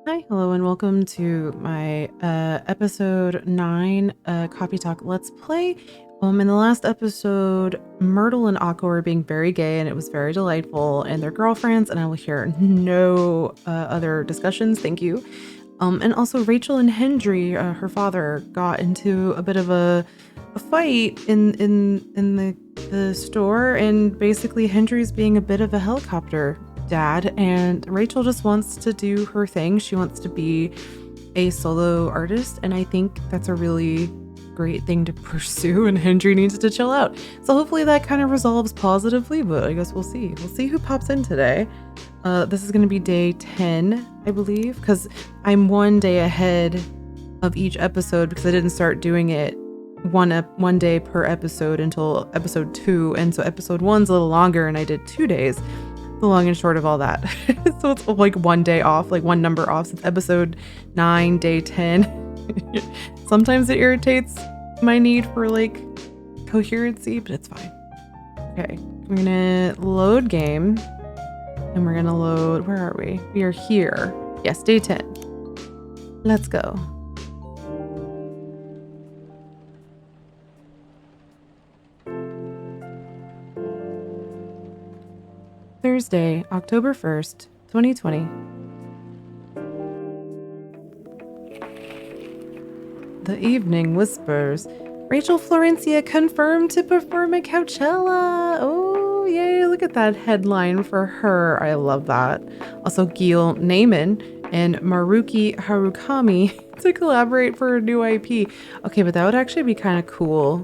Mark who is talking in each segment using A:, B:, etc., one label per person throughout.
A: Hi, hello, and welcome to my episode 9 Coffee Talk Let's Play. In the last episode, Myrtle and Aqua were being very gay, and it was very delightful, and they're girlfriends, and I will hear no other discussions. Thank you. And also Rachel and Hendry, her father, got into a bit of a fight in the store, and basically Hendry's being a bit of a helicopter dad, and Rachel just wants to do her thing. She wants to be a solo artist, and I think that's a really great thing to pursue, and Hendry needs to chill out. So hopefully that kind of resolves positively, but I guess we'll see. We'll see who pops in today. This is going to be day 10, I believe, because I'm one day ahead of each episode because I didn't start doing it one day per episode until episode 2, and so episode 1's a little longer, and I did 2 days. The long and short of all that. So it's like one day off, like one number off since episode 9, day 10. Sometimes it irritates my need for like coherency, but it's fine. Okay, we're gonna load game, and we're gonna load, where are we? We are here. Yes, day 10. Let's go. Thursday, October 1st, 2020. The Evening Whispers. Rachel Florencia confirmed to perform at Coachella. Oh, yay, look at that headline for her. I love that. Also, Gil Naiman and Maruki Harukami to collaborate for a new IP. Okay, but that would actually be kind of cool.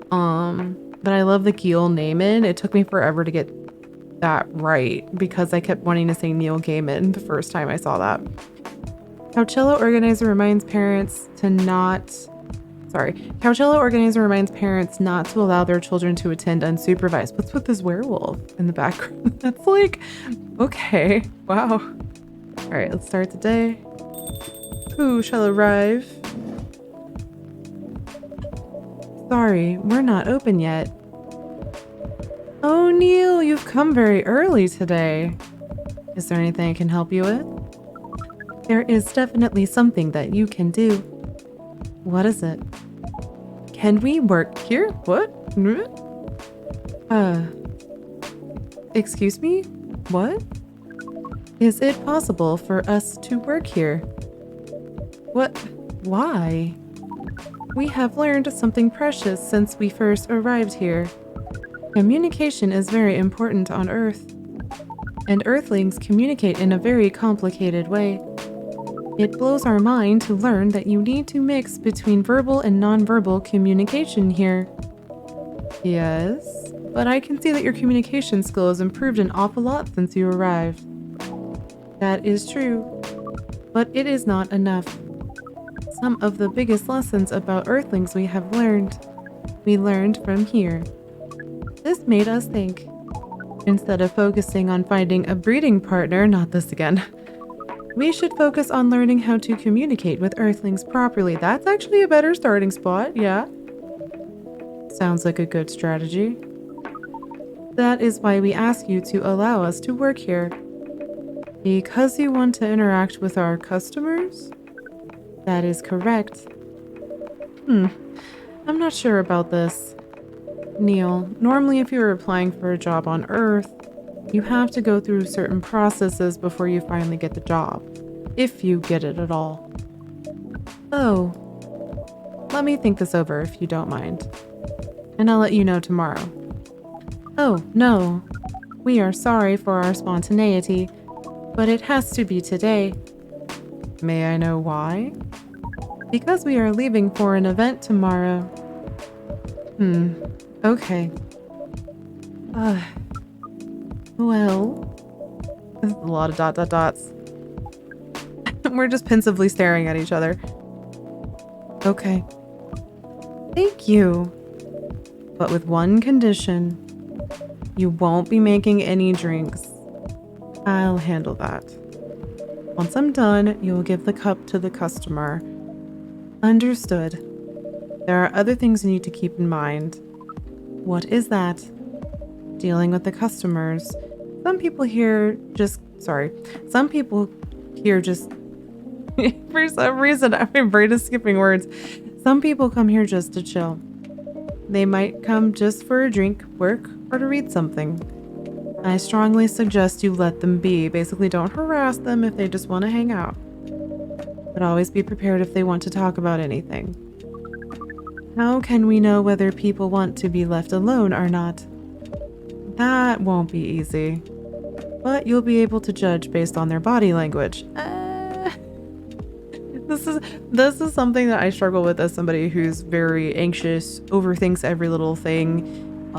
A: But I love the Gil Naiman. It took me forever to get that right because I kept wanting to say Neil Gaiman the first time I saw that. Coachella organizer reminds parents not to allow their children to attend unsupervised. What's with this werewolf in the background? That's like, okay, wow. All right, let's start the day. Who shall arrive? Sorry, we're not open yet. Oh, Neil, you've come very early today. Is there anything I can help you with? There is definitely something that you can do. What is it? Can we work here? What? Excuse me? What? Is it possible for us to work here? What? Why? We have learned something precious since we first arrived here. Communication is very important on Earth, and Earthlings communicate in a very complicated way. It blows our mind to learn that you need to mix between verbal and nonverbal communication here. Yes, but I can see that your communication skill has improved an awful lot since you arrived. That is true, but it is not enough. Some of the biggest lessons about Earthlings we learned from here. This made us think. Instead of focusing on finding a breeding partner, not this again, we should focus on learning how to communicate with Earthlings properly. That's actually a better starting spot, yeah. Sounds like a good strategy. That is why we ask you to allow us to work here. Because you want to interact with our customers? That is correct. I'm not sure about this. Neil, normally if you're applying for a job on Earth, you have to go through certain processes before you finally get the job. If you get it at all. Oh. Let me think this over if you don't mind. And I'll let you know tomorrow. Oh, no. We are sorry for our spontaneity, but it has to be today. May I know why? Because we are leaving for an event tomorrow. Okay. Well, this is a lot of dots. We're just pensively staring at each other. Okay. Thank you. But with one condition. You won't be making any drinks. I'll handle that. Once I'm done, you'll give the cup to the customer. Understood. There are other things you need to keep in mind. What is that? Dealing with the customers. Some people here just For some reason, my brain is skipping words. Some people come here just to chill. They might come just for a drink, work, or to read something. I strongly suggest you let them be. Basically, don't harass them if they just want to hang out. But always be prepared if they want to talk about anything. How can we know whether people want to be left alone or not? That won't be easy. But you'll be able to judge based on their body language. This is something that I struggle with as somebody who's very anxious, overthinks every little thing.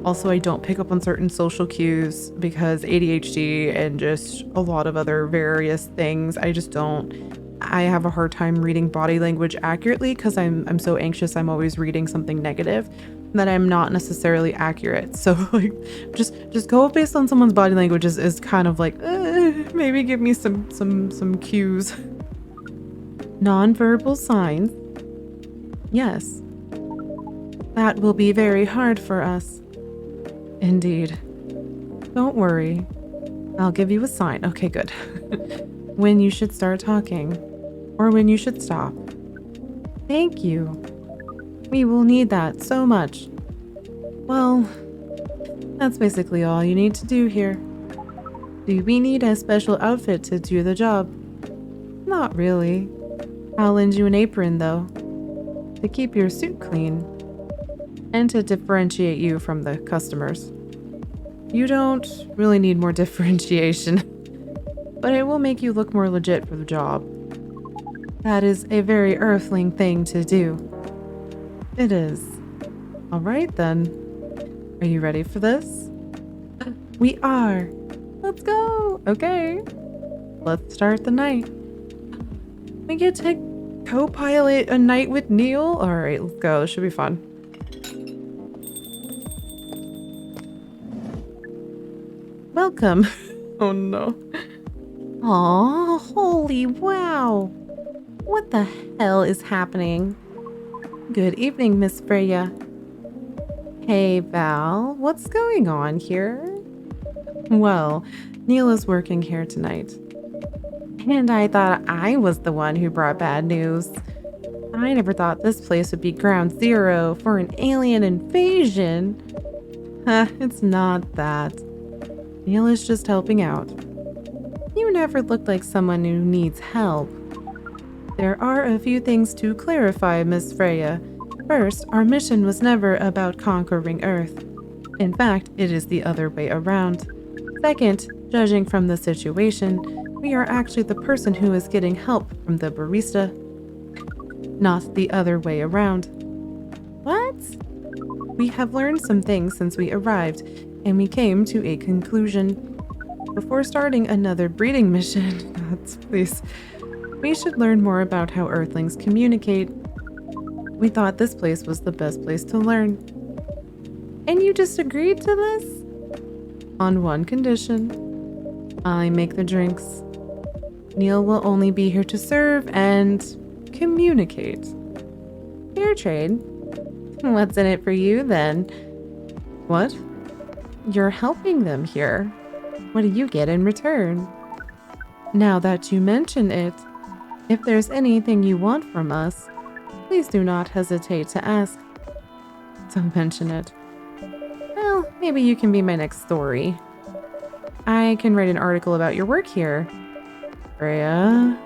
A: Also, I don't pick up on certain social cues because ADHD and just a lot of other various things. I have a hard time reading body language accurately because I'm so anxious. I'm always reading something negative that I'm not necessarily accurate. So like, just go based on someone's body language is kind of like, maybe give me some cues. Nonverbal signs. Yes. That will be very hard for us. Indeed. Don't worry. I'll give you a sign. Okay, good. When you should start talking. Or when you should stop. Thank you. We will need that so much. Well, that's basically all you need to do here. Do we need a special outfit to do the job? Not really. I'll lend you an apron, though, to keep your suit clean and to differentiate you from the customers. You don't really need more differentiation, but it will make you look more legit for the job. That is a very earthling thing to do. It is. All right, then. Are you ready for this? We are. Let's go. Okay. Let's start the night. We get to co-pilot a night with Neil. All right, let's go. This should be fun. Welcome. Oh no. Aw, holy wow. What the hell is happening? Good evening, Miss Freya. Hey, Val. What's going on here? Well, Neil is working here tonight. And I thought I was the one who brought bad news. I never thought this place would be ground zero for an alien invasion. It's not that. Neil is just helping out. You never looked like someone who needs help. There are a few things to clarify, Miss Freya. First, our mission was never about conquering Earth. In fact, it is the other way around. Second, judging from the situation, we are actually the person who is getting help from the barista, not the other way around. What? We have learned some things since we arrived, and we came to a conclusion. Before starting another breeding mission, please, we should learn more about how Earthlings communicate. We thought this place was the best place to learn. And you just agreed to this? On one condition. I make the drinks. Neil will only be here to serve and communicate. Fair trade. What's in it for you then? What? You're helping them here. What do you get in return? Now that you mention it, if there's anything you want from us, please do not hesitate to ask. Don't mention it. Well, maybe you can be my next story. I can write an article about your work here. Freya.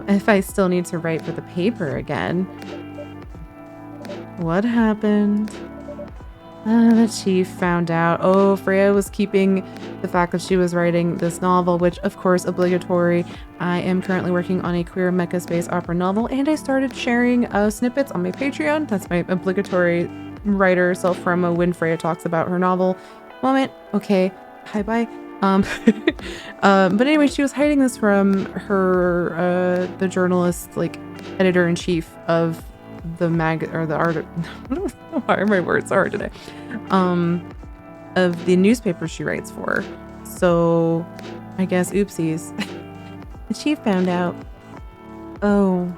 A: If I still need to write for the paper again. What happened? The chief found out. Oh, Freya was keeping the fact that she was writing this novel, which of course obligatory. I am currently working on a queer mecha space opera novel, and I started sharing snippets on my Patreon. That's my obligatory writer self-promo when Freya talks about her novel moment. Okay, bye. But anyway, she was hiding this from her the journalist, like editor-in-chief of the or the art. Why are my words hard today? Of the newspaper she writes for. So I guess oopsies. The chief found out. Oh,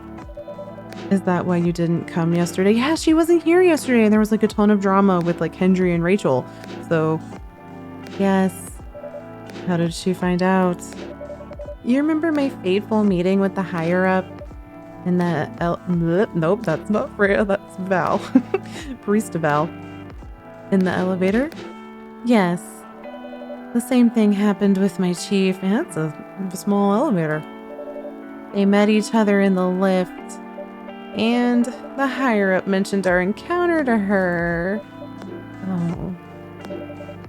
A: is that why you didn't come yesterday? Yeah, she wasn't here yesterday, and there was like a ton of drama with like Hendry and Rachel. So yes. How did she find out? You remember my fateful meeting with the higher up in the nope, that's not Freya, that's Val. Barista Val. In the elevator? Yes. The same thing happened with my chief. It's a small elevator. They met each other in the lift, and the higher up mentioned our encounter to her. Oh.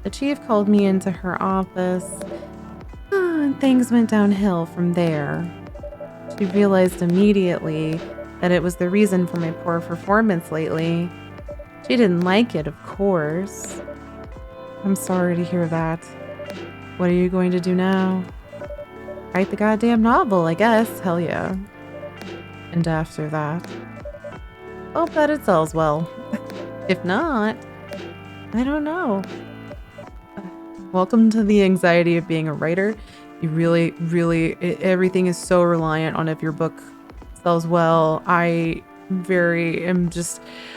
A: The chief called me into her office, and things went downhill from there. She realized immediately that it was the reason for my poor performance lately. She didn't like it, of course. I'm sorry to hear that. What are you going to do now? Write the goddamn novel, I guess. Hell yeah. And after that, hope that it sells well. If not, I don't know. Welcome to the anxiety of being a writer. You really, everything is so reliant on if your book sells well. I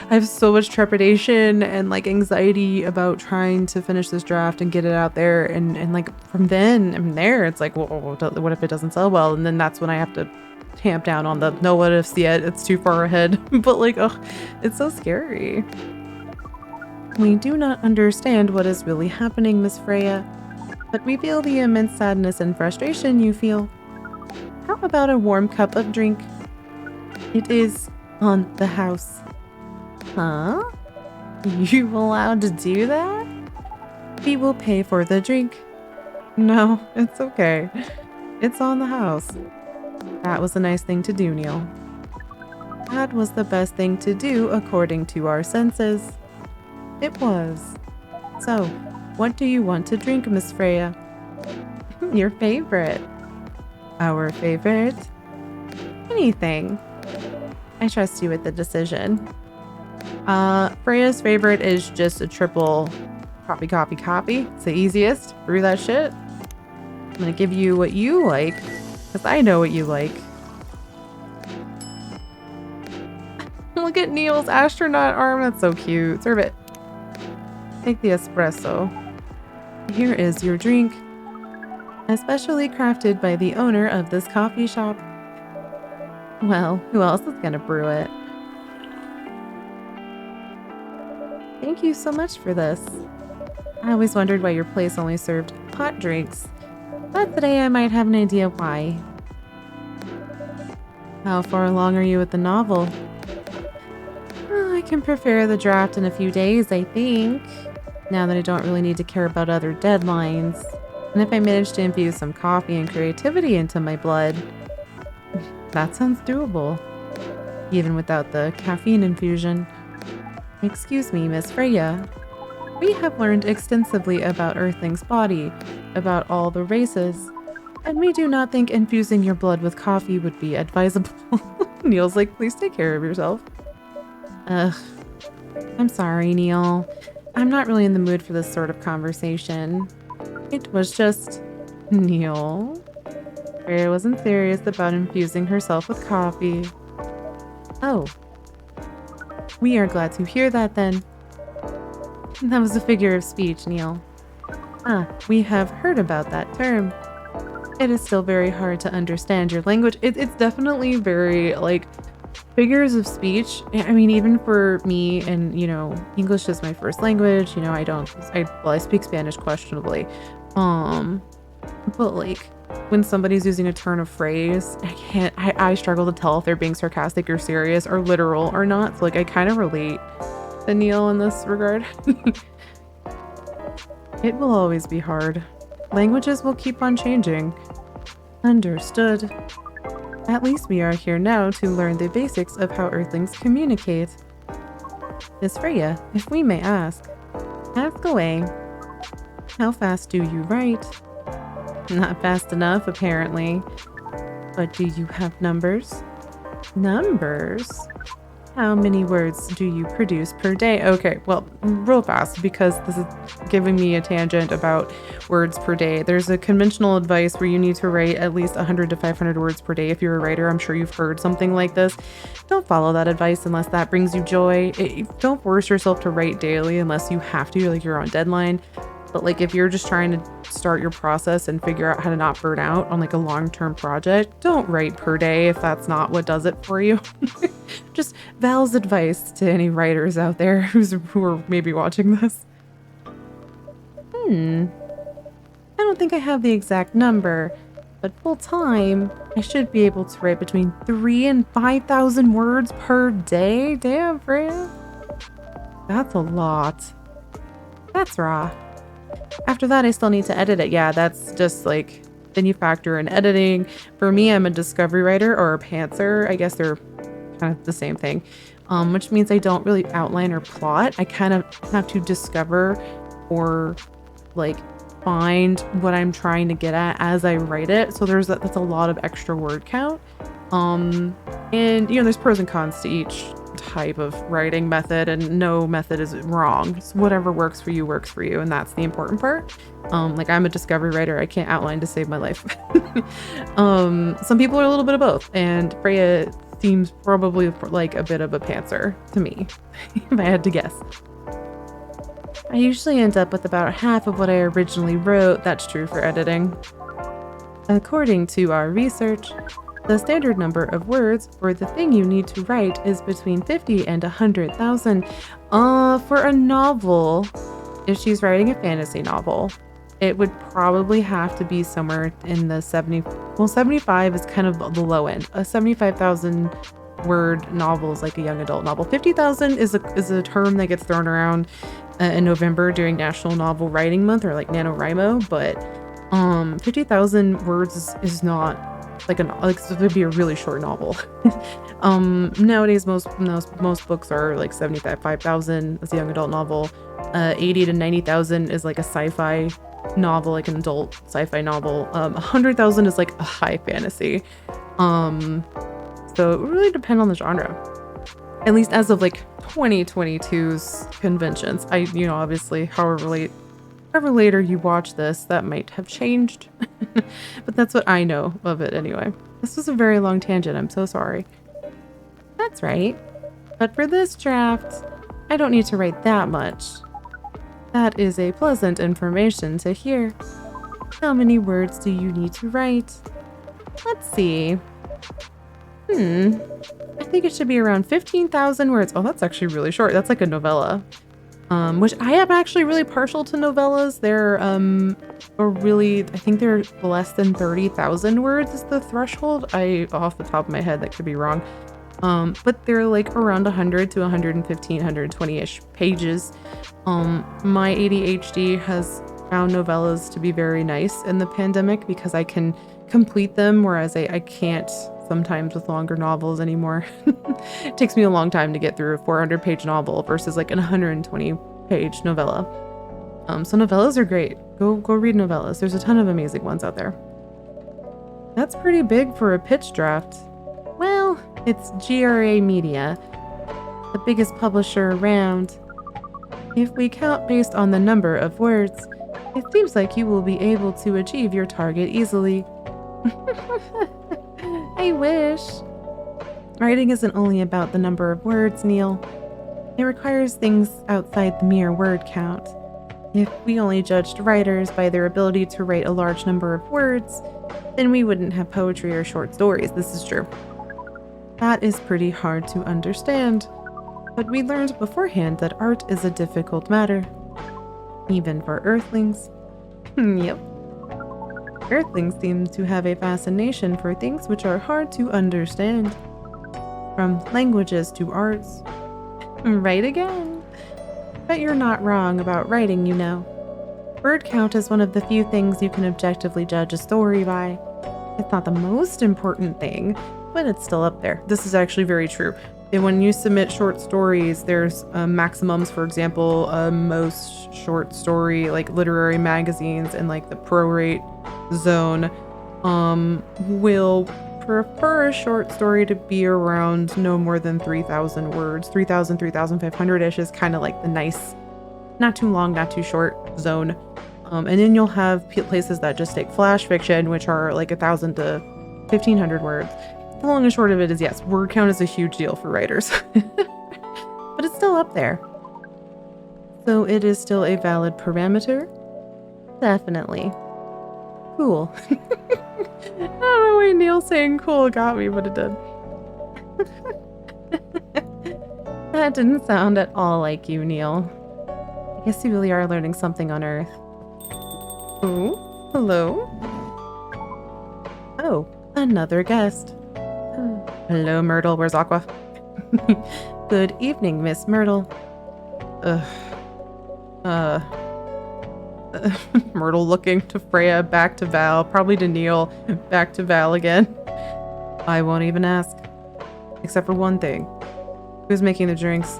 A: have so much trepidation and like anxiety about trying to finish this draft and get it out there. And like from there, it's like, well, what if it doesn't sell well? And then that's when I have to tamp down on the no what ifs yet. It's too far ahead. But like, oh, it's so scary. We do not understand what is really happening, Miss Freya, but we feel the immense sadness and frustration you feel. How about a warm cup of drink? It is on the house. Huh? You allowed to do that? We will pay for the drink. No, it's okay. It's on the house. That was a nice thing to do, Neil. That was the best thing to do according to our senses. It was. So, what do you want to drink, Miss Freya? Your favorite. Our favorite? Anything. I trust you with the decision. Freya's favorite is just a triple copy. It's the easiest. Brew that shit. I'm gonna give you what you like, because I know what you like. Look at Neil's astronaut arm. That's so cute. Serve it. Take the espresso. Here is your drink. Especially crafted by the owner of this coffee shop. Well, who else is gonna brew it? Thank you so much for this. I always wondered why your place only served hot drinks, but today I might have an idea why. How far along are you with the novel? I can prepare the draft in a few days, I think, now that I don't really need to care about other deadlines. And if I manage to infuse some coffee and creativity into my blood, that sounds doable, even without the caffeine infusion. Excuse me, Miss Freya. We have learned extensively about Earthling's body, about all the races, and we do not think infusing your blood with coffee would be advisable. Neil's like, please take care of yourself. Ugh. I'm sorry, Neil. I'm not really in the mood for this sort of conversation. It was just... Neil? Freya wasn't serious about infusing herself with coffee. Oh. We are glad to hear that then. That was a figure of speech, Neil. Ah, we have heard about that term. It is still very hard to understand your language. It's definitely very, like, figures of speech. I mean, even for me, and, you know, English is my first language, you know, I speak Spanish questionably. But, like, when somebody's using a turn of phrase, I struggle to tell if they're being sarcastic or serious or literal or not. So, like, I kind of relate to Neil in this regard. It will always be hard. Languages will keep on changing. Understood. At least we are here now to learn the basics of how Earthlings communicate. Miss Freya, if we may ask away. How fast do you write? Not fast enough, apparently. But do you have numbers? Numbers? How many words do you produce per day? Okay, well, real fast, because this is giving me a tangent about words per day. There's a conventional advice where you need to write at least 100 to 500 words per day if you're a writer. I'm sure you've heard something like this. Don't follow that advice unless that brings you joy. Don't force yourself to write daily unless you have to, like you're on deadline. But like if you're just trying to start your process and figure out how to not burn out on like a long-term project, don't write per day if that's not what does it for you. Just Val's advice to any writers out there who are maybe watching this. I don't think I have the exact number, but full time, I should be able to write between 3,000 and 5,000 words per day. Damn, Freya. That's a lot. That's raw. After that, I still need to edit it. Yeah, that's just like, then you factor in editing. For me, I'm a discovery writer or a pantser. I guess they're kind of the same thing, which means I don't really outline or plot. I kind of have to discover or like find what I'm trying to get at as I write it. So that's a lot of extra word count. And you know, there's pros and cons to each type of writing method, and no method is wrong. So whatever works for you, and that's the important part. Like I'm a discovery writer, I can't outline to save my life. Some people are a little bit of both, and Freya seems probably like a bit of a pantser to me, if I had to guess. I usually end up with about half of what I originally wrote. That's true for editing. According to our research, the standard number of words for the thing you need to write is between 50 and 100,000. For a novel, if she's writing a fantasy novel, it would probably have to be somewhere in the 75 is kind of the low end. A 75,000 word novel is like a young adult novel. 50,000 is a term that gets thrown around in November during National Novel Writing Month, or like NaNoWriMo, but 50,000 words is not like it would be a really short novel. Nowadays most books are like 75,000 as a young adult novel. 80 to 90,000 is like a sci-fi novel, like an adult sci-fi novel. 100,000 is like a high fantasy. So it would really depend on the genre, at least as of like 2022's conventions. You know, obviously however later you watch this, that might have changed. But that's what I know of it anyway. This was a very long tangent, I'm so sorry. That's right. But for this draft, I don't need to write that much. That is a pleasant information to hear. How many words do you need to write? Let's see. I think it should be around 15,000 words. Oh, that's actually really short. That's like a novella. Which I am actually really partial to novellas. They're I think they're less than 30,000 words is the threshold. Off the top of my head, that could be wrong. But they're like around 100 to 115, 120-ish pages. My ADHD has found novellas to be very nice in the pandemic because I can complete them, whereas I can't sometimes with longer novels anymore. It takes me a long time to get through a 400-page novel versus like an 120-page novella. So novellas are great. Go read novellas. There's a ton of amazing ones out there. That's pretty big for a pitch draft. Well, it's GRA Media, the biggest publisher around. If we count based on the number of words, it seems like you will be able to achieve your target easily. I wish. Writing isn't only about the number of words, Neil. It requires things outside the mere word count. If we only judged writers by their ability to write a large number of words, then we wouldn't have poetry or short stories. This is true. That is pretty hard to understand, but we learned beforehand that art is a difficult matter, even for Earthlings. Yep. Earthlings seem to have a fascination for things which are hard to understand, from languages to arts. Right again. But you're not wrong about writing, you know. Word count is one of the few things you can objectively judge a story by. It's not the most important thing, but it's still up there. This is actually very true. And when you submit short stories, there's maximums. For example, most short story, like literary magazines and like the prorate zone, will prefer a short story to be around no more than 3,000 words. 3,000, 3,500-ish is kind of like the nice, not too long, not too short zone. And then you'll have places that just take flash fiction, which are like 1,000 to 1,500 words. The long and short of it is, yes, word count is a huge deal for writers. But it's still up there. So it is still a valid parameter. Definitely. Cool. I don't know why Neil saying cool got me, but it did. That didn't sound at all like you, Neil. I guess you really are learning something on Earth. Oh, hello? Oh, another guest. Hello, Myrtle. Where's Aqua? Good evening, Miss Myrtle. Myrtle looking to Freya, back to Val, probably to Neil, back to Val again. I won't even ask. Except for one thing. Who's making the drinks?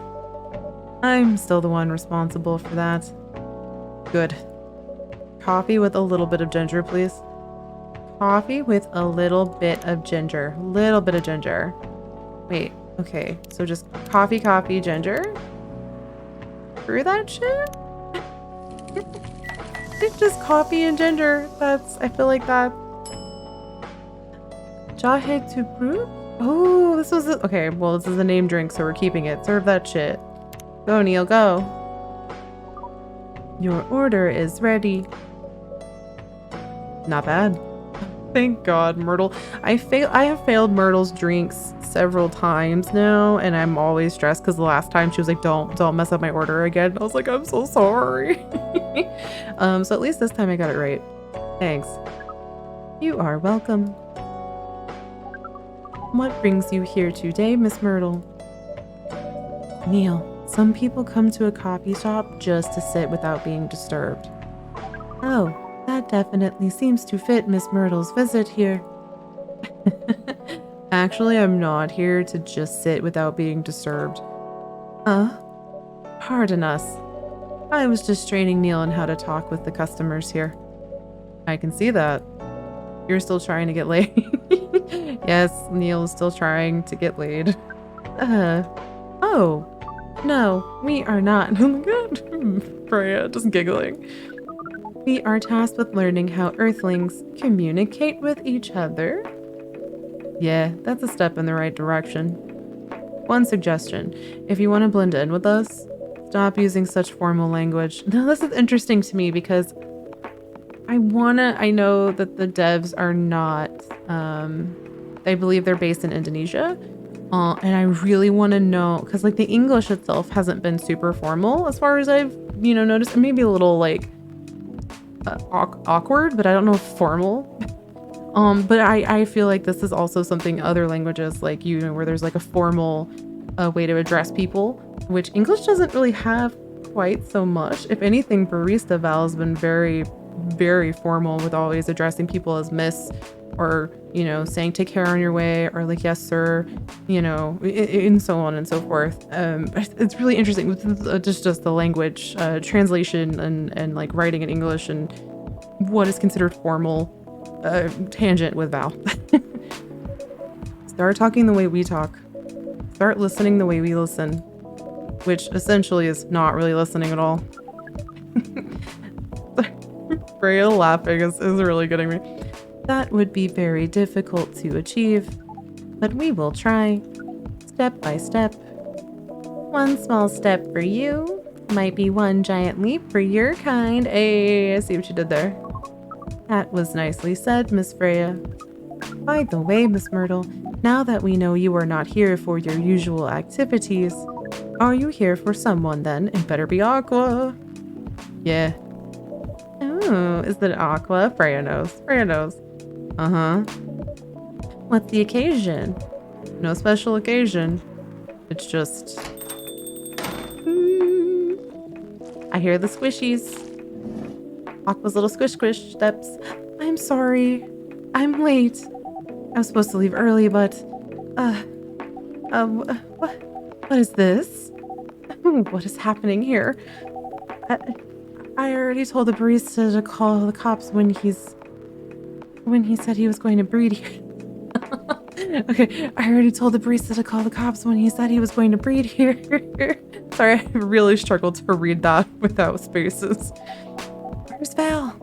A: I'm still the one responsible for that. Good. Coffee with a little bit of ginger, please. Coffee with a little bit of ginger. Little bit of ginger. Wait, okay. So just coffee, ginger? Screw that shit? It's just coffee and ginger. I feel like that. Jahe to brew? Oh, this was okay, well, this is a name drink, so we're keeping it. Serve that shit. Go, Neil, go. Your order is ready. Not bad. Thank God, Myrtle. I have failed Myrtle's drinks several times now, and I'm always stressed because the last time she was like, don't mess up my order again. I was like, I'm so sorry. So at least this time I got it right. Thanks. You are welcome. What brings you here today, Miss Myrtle? Neil, some people come to a coffee shop just to sit without being disturbed. Oh, that definitely seems to fit Miss Myrtle's visit here. Actually, I'm not here to just sit without being disturbed. Pardon us. I was just training Neil on how to talk with the customers here. I can see that. You're still trying to get laid. Yes, Neil is still trying to get laid. Oh. No, we are not. Oh my god. Freya, just giggling. We are tasked with learning how Earthlings communicate with each other. Yeah, that's a step in the right direction. One suggestion. If you want to blend in with us, stop using such formal language. Now, this is interesting to me because I know that the devs are not, I believe they're based in Indonesia. And I really want to know, because like the English itself hasn't been super formal as far as I've, noticed. Maybe a little like awkward, but I don't know if formal. But I feel like this is also something other languages like, where there's like a formal way to address people, which English doesn't really have quite so much. If anything, barista Val has been very, very formal with always addressing people as miss, or saying take care on your way, or like yes sir, and so on and so forth. It's really interesting with just the language translation and like writing in English and what is considered formal. Tangent with Val. Start talking the way we talk. Start listening the way we listen, which essentially is not really listening at all. Freya laughing is really getting me. That would be very difficult to achieve, but we will try, step by step. One small step for you might be one giant leap for your kind. Hey, I see what you did there. That was nicely said, Miss Freya. By the way, Miss Myrtle, now that we know you are not here for your usual activities, are you here for someone then? It better be Aqua. Yeah. Oh, is that Aqua? Freya knows. Freya knows. Uh-huh. What's the occasion? No special occasion. It's just... I hear the squishies. Aqua's little squish steps. I'm sorry. I'm late. I was supposed to leave early, but... What is this? What is happening here? I already told the barista to call the cops when he said he was going to breed here. Okay, I already told the barista to call the cops when he said he was going to breed here. Sorry, I really struggled to read that without spaces. Where's Val?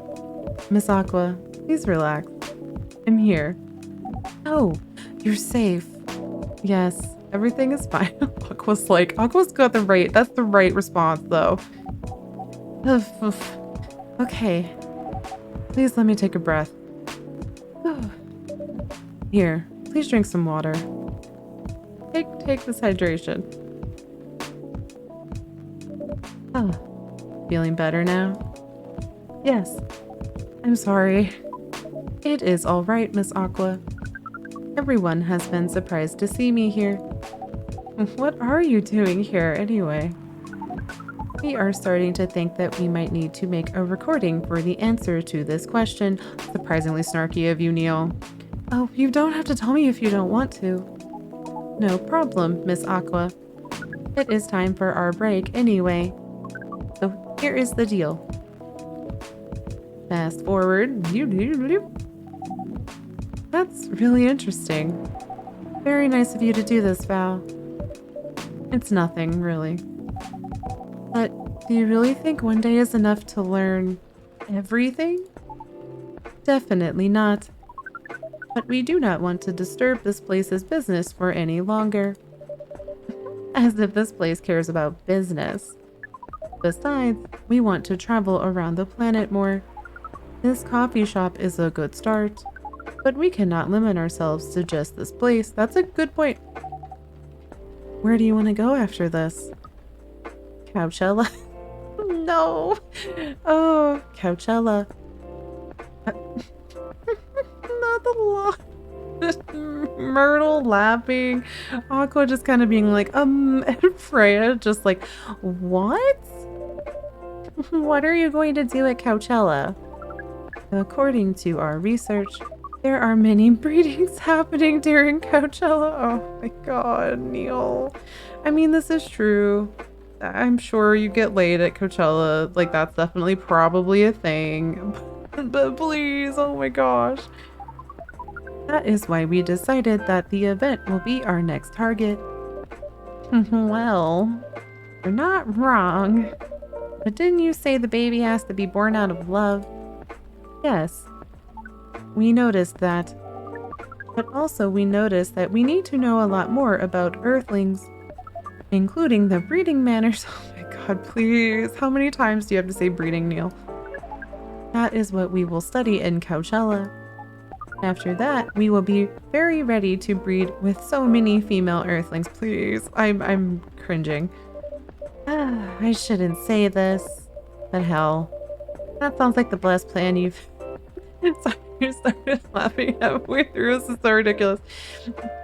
A: Miss Aqua, please relax. I'm here. Oh, you're safe. Yes, everything is fine. Aqua's got that's the right response though. Okay, Please let me take a breath. Here, please drink some water. Take this hydration. Oh, feeling better now? Yes. I'm sorry. It is all right, Miss Aqua. Everyone has been surprised to see me here. What are you doing here, anyway? We are starting to think that we might need to make a recording for the answer to this question. Surprisingly snarky of you, Neil. Oh, you don't have to tell me if you don't want to. No problem, Miss Aqua. It is time for our break anyway. So here is the deal. Fast forward. That's really interesting. Very nice of you to do this, Val. It's nothing, really. But do you really think one day is enough to learn everything? Definitely not. But we do not want to disturb this place's business for any longer. As if this place cares about business. Besides, we want to travel around the planet more. This coffee shop is a good start, but we cannot limit ourselves to just this place. That's a good point. Where do you want to go after this? Coachella? No. Oh, Coachella. Not the law. Myrtle laughing. Aqua just kind of being like, and Freya just like, what? What are you going to do at Coachella? According to our research, there are many breedings happening during Coachella. Oh my god, Neil. I mean, this is true. I'm sure you get laid at Coachella. Like, that's definitely probably a thing. But please, oh my gosh. That is why we decided that the event will be our next target. Well, you're not wrong. But didn't you say the baby has to be born out of love? Yes. We noticed that. But also we noticed that we need to know a lot more about Earthlings, including the breeding manners. Oh my god, please. How many times do you have to say breeding, Neil? That is what we will study in Coachella. After that, we will be very ready to breed with so many female Earthlings. Please, I'm cringing. I shouldn't say this, but hell, that sounds like the best plan you've... Sorry, I started laughing halfway through. This is so ridiculous.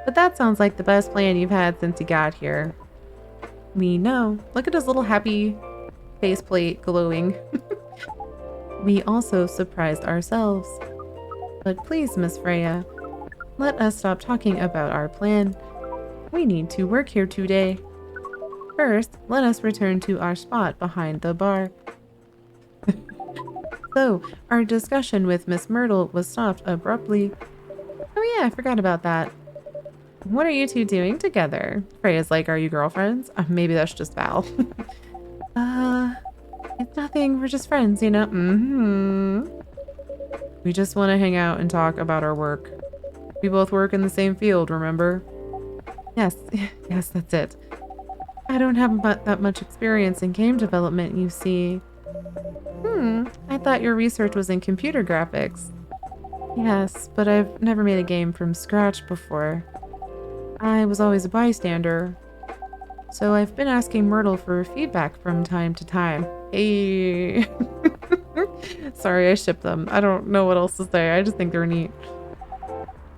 A: But that sounds like the best plan you've had since you got here. We know. Look at his little happy faceplate glowing. We also surprised ourselves. But please, Miss Freya, let us stop talking about our plan. We need to work here today. First, let us return to our spot behind the bar. So, our discussion with Miss Myrtle was stopped abruptly. Oh yeah, I forgot about that. What are you two doing together? Freya's like, are you girlfriends? Maybe that's just Val. It's nothing, we're just friends, you know? We just want to hang out and talk about our work. We both work in the same field, remember? Yes, that's it. I don't have that much experience in game development, you see. I thought your research was in computer graphics. Yes, but I've never made a game from scratch before. I was always a bystander. So I've been asking Myrtle for feedback from time to time. Hey. Sorry, I ship them. I don't know what else to say. I just think they're neat.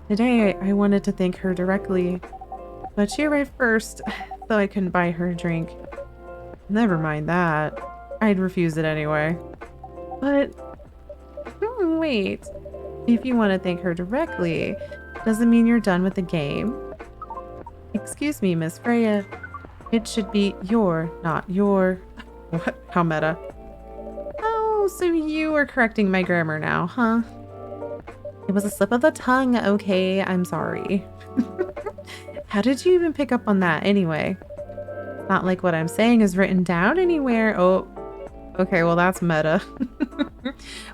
A: Today, I wanted to thank her directly, but she arrived first, so I couldn't buy her a drink. Never mind that. I'd refuse it anyway. But, wait. If you want to thank her directly, doesn't mean you're done with the game. Excuse me, Miss Freya. It should be your, not your. What? How meta. Oh, so you are correcting my grammar now, huh? It was a slip of the tongue, okay? I'm sorry. How did you even pick up on that anyway? Not like what I'm saying is written down anywhere. Oh, okay, well that's meta.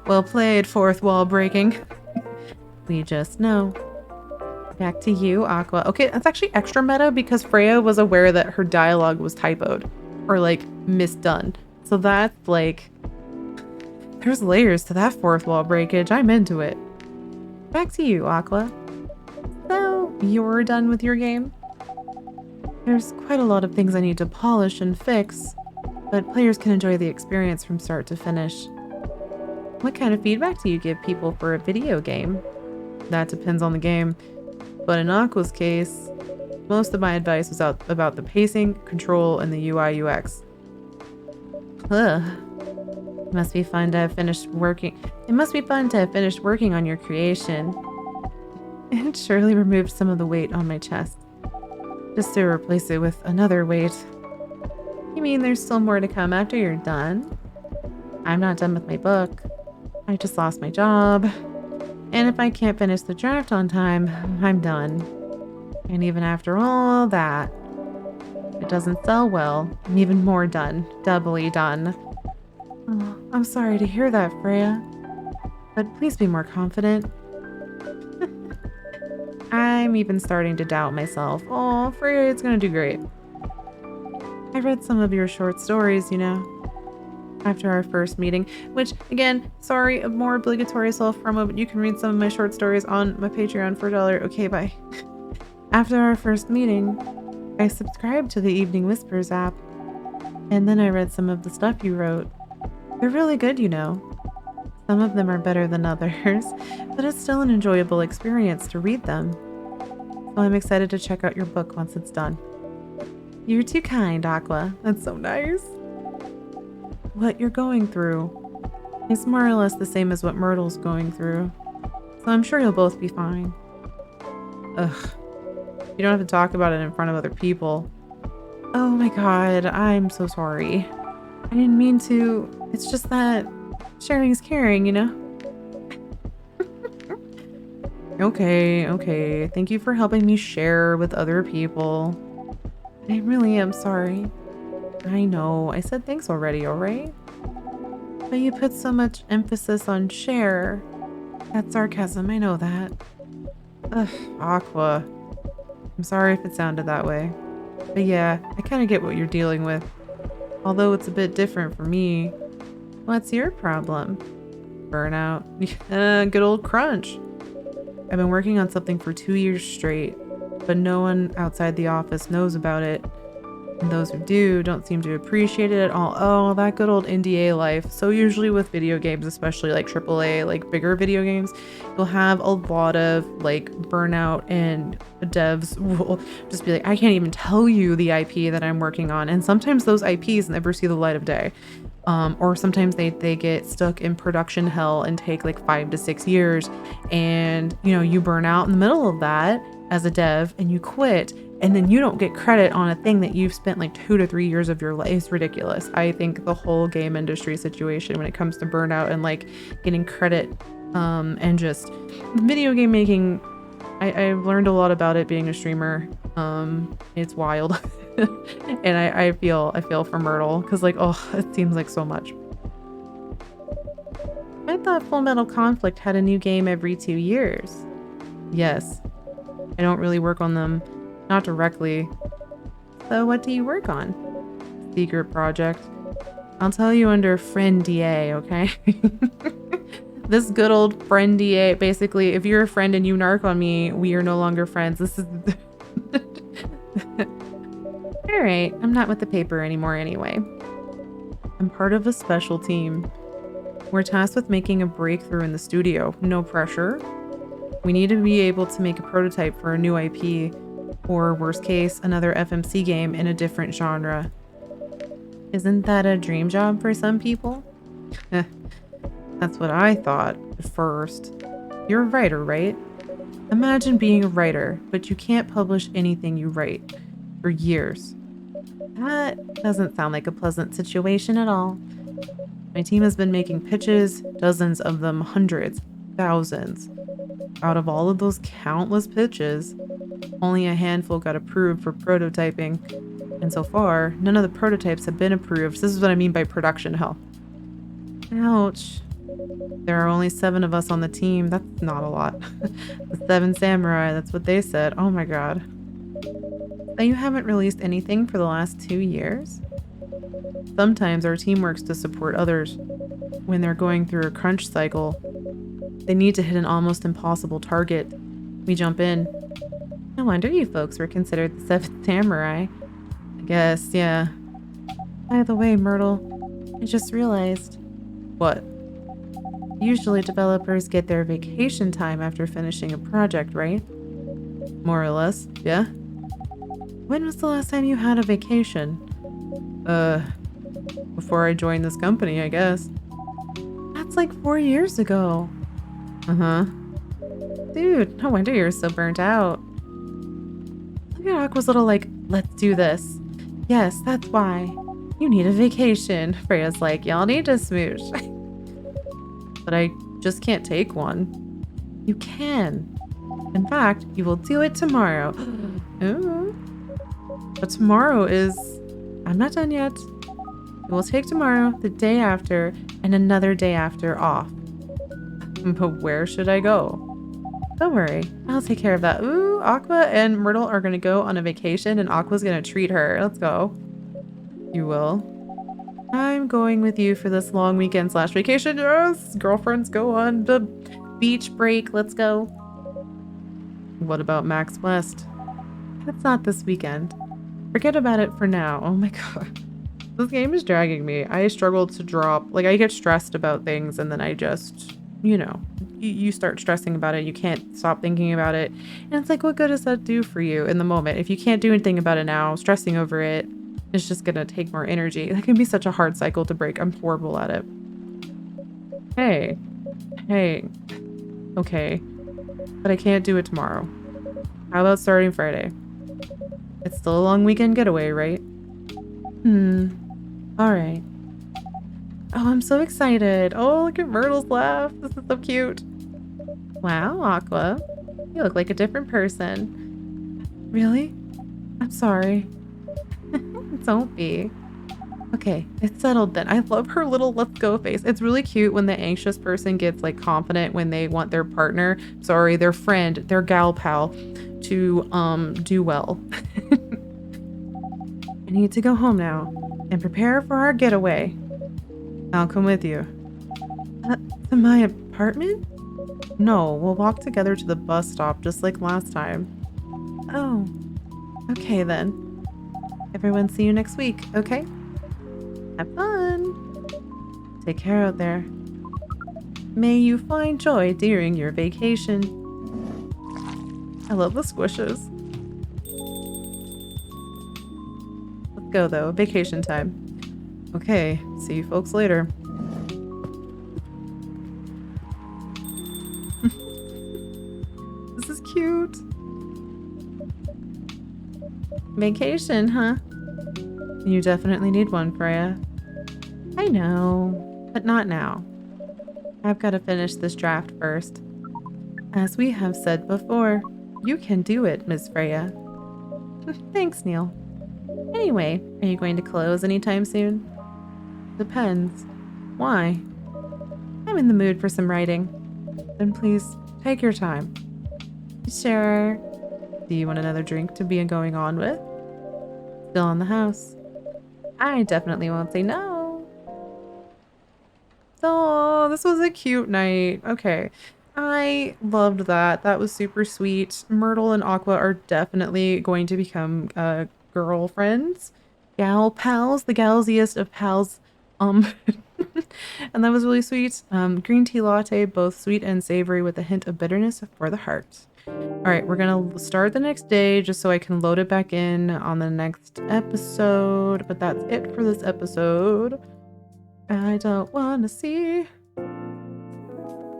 A: Well played, fourth wall breaking. We just know. Back to you, Aqua. Okay, that's actually extra meta because Freya was aware that her dialogue was typoed or like misdone. So that's like, There's layers to that fourth wall breakage. I'm into it. Back to you, Aqua. So, you're done with your game? There's quite a lot of things I need to polish and fix, but players can enjoy the experience from start to finish. What kind of feedback do you give people for a video game? That depends on the game, but in Aqua's case, most of my advice was about the pacing, control, and the UI UX. Ugh. It must be fun to have finished working on your creation. It surely removed some of the weight on my chest, just to replace it with another weight. You mean there's still more to come after you're done? I'm not done with my book. I just lost my job. And if I can't finish the draft on time, I'm done. And even after all that, if it doesn't sell well, I'm even more done. Doubly done. Oh, I'm sorry to hear that, Freya. But please be more confident. I'm even starting to doubt myself. Oh, Freya, it's gonna do great. I read some of your short stories, you know, after our first meeting, which, again, sorry, a more obligatory self-promo, but you can read some of my short stories on my Patreon for $1. Okay, bye. After our first meeting, I subscribed to the Evening Whispers app, and then I read some of the stuff you wrote. They're really good, you know. Some of them are better than others, but it's still an enjoyable experience to read them. So I'm excited to check out your book once it's done. You're too kind, Aqua. That's so nice. What you're going through is more or less the same as what Myrtle's going through, so I'm sure you'll both be fine. Ugh. You don't have to talk about it in front of other people. Oh my god, I'm so sorry. I didn't mean to. It's just that sharing is caring, you know? Okay. Thank you for helping me share with other people. I really am sorry. I know, I said thanks already, alright? But you put so much emphasis on share. That's sarcasm, I know that. Ugh, Aqua. I'm sorry if it sounded that way. But yeah, I kind of get what you're dealing with. Although it's a bit different for me. What's your problem? Burnout. Good old crunch. I've been working on something for 2 years straight, but no one outside the office knows about it. And those who do don't seem to appreciate it at all. Oh, that good old NDA life. So usually with video games, especially like AAA, like bigger video games, you'll have a lot of like burnout, and devs will just be like, I can't even tell you the IP that I'm working on. And sometimes those IPs never see the light of day. Or sometimes they get stuck in production hell and take like 5 to 6 years, and you know, you burn out in the middle of that as a dev and you quit, and then you don't get credit on a thing that you've spent like 2 to 3 years of your life. It's ridiculous. I think the whole game industry situation when it comes to burnout and like getting credit, and just video game making, I've learned a lot about it being a streamer. It's wild. And I feel for Myrtle, because like, oh, it seems like so much. I thought Full Metal Conflict had a new game every 2 years. Yes. I don't really work on them, not directly. So what do you work on? Secret project. I'll tell you under friend DA, okay? This good old friend DA, basically, if you're a friend and you narc on me, we are no longer friends. This is... Alright, I'm not with the paper anymore anyway. I'm part of a special team. We're tasked with making a breakthrough in the studio. No pressure. We need to be able to make a prototype for a new IP, or worst case, another FMC game in a different genre. Isn't that a dream job for some people? That's what I thought at first. You're a writer, right? Imagine being a writer, but you can't publish anything you write for years. That doesn't sound like a pleasant situation at all. My team has been making pitches, dozens of them, hundreds, thousands. Out of all of those countless pitches, only a handful got approved for prototyping. And so far, none of the prototypes have been approved. This is what I mean by production hell. Ouch. There are only 7 of us on the team. That's not a lot. The 7 samurai, that's what they said. Oh my god. So you haven't released anything for the last 2 years? Sometimes our team works to support others. when they're going through a crunch cycle. They need to hit an almost impossible target. We jump in. No wonder you folks were considered the seventh samurai. I guess, yeah. By the way, Myrtle, I just realized. What? Usually developers get their vacation time after finishing a project, right? More or less, yeah? When was the last time you had a vacation? Before I joined this company, I guess. That's like 4 years ago. Uh-huh. Dude, no wonder you're so burnt out. Look at Aqua's little like, let's do this. Yes, that's why. You need a vacation. Freya's like, y'all need to smooch. But I just can't take one. You can. In fact, you will do it tomorrow. Ooh. But tomorrow is... I'm not done yet. You will take tomorrow, the day after, and another day after off. But where should I go? Don't worry, I'll take care of that. Ooh, Aqua and Myrtle are gonna go on a vacation and Aqua's gonna treat her. Let's go. You will? I'm going with you for this long weekend / vacation. Yes! Girlfriends, go on the beach break. Let's go. What about Max West? That's not this weekend. Forget about it for now. Oh my god. This game is dragging me. I struggle to drop. Like, I get stressed about things and then I just, you know, you start stressing about it. You can't stop thinking about it. And it's like, what good does that do for you in the moment? If you can't do anything about it now, stressing over it, it's just gonna take more energy. That can be such a hard cycle to break. I'm horrible at it. Hey. Hey. Okay. But I can't do it tomorrow. How about starting Friday? It's still a long weekend getaway, right? Alright. Oh, I'm so excited. Oh, look at Myrtle's laugh. This is so cute. Wow, Aqua. You look like a different person. Really? I'm sorry. Don't be. Okay, it's settled then. I love her little let's go face. It's really cute when the anxious person gets like confident when they want their partner, sorry, their friend, their gal pal to do well. I need to go home now and prepare for our getaway. I'll come with you. To my apartment? No, we'll walk together to the bus stop just like last time. Oh, okay then. Everyone see you next week, okay? Have fun! Take care out there. May you find joy during your vacation. I love the squishes. Let's go though, vacation time. Okay, see you folks later. This is cute. Vacation, huh? You definitely need one, Freya. I know, but not now. I've got to finish this draft first. As we have said before, you can do it, Miss Freya. Thanks, Neil. Anyway, are you going to close anytime soon? Depends. Why? I'm in the mood for some writing. Then please, take your time. Sure. Do you want another drink to be going on with? Still in the house. I definitely won't say no. Oh, this was a cute night. Okay. I loved that. That was super sweet. Myrtle and Aqua are definitely going to become girlfriends. Gal pals. The galsiest of pals. And that was really sweet. Green tea latte, both sweet and savory with a hint of bitterness for the heart. All right, we're gonna start the next day just so I can load it back in on the next episode. But that's it for this episode. I don't want to see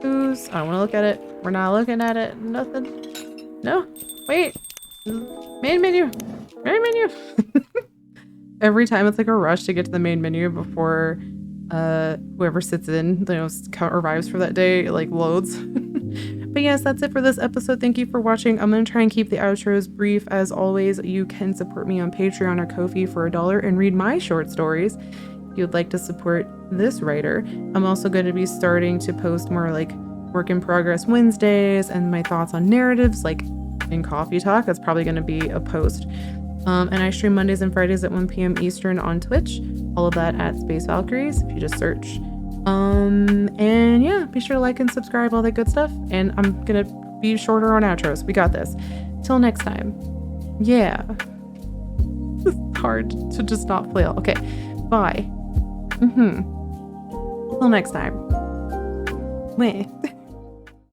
A: who's. I don't want to look at it. We're not looking at it. Nothing. No. Wait. Main menu. Main menu. Every time it's like a rush to get to the main menu before whoever sits in, you know, arrives for that day, it like loads. But yes, that's it for this episode. Thank you for watching. I'm going to try and keep the outros brief. As always, you can support me on Patreon or Ko-fi for $1 and read my short stories if you'd like to support this writer. I'm also going to be starting to post more like work in progress Wednesdays and my thoughts on narratives, like in Coffee Talk. That's probably going to be a post. And I stream Mondays and Fridays at 1 p.m. Eastern on Twitch. All of that at Space Valkyries. If you just search And yeah, be sure to like and subscribe, all that good stuff. And I'm gonna be shorter on outros. We got this. Till next time. Yeah. It's hard to just not flail. Okay, bye. Till next time. Meh.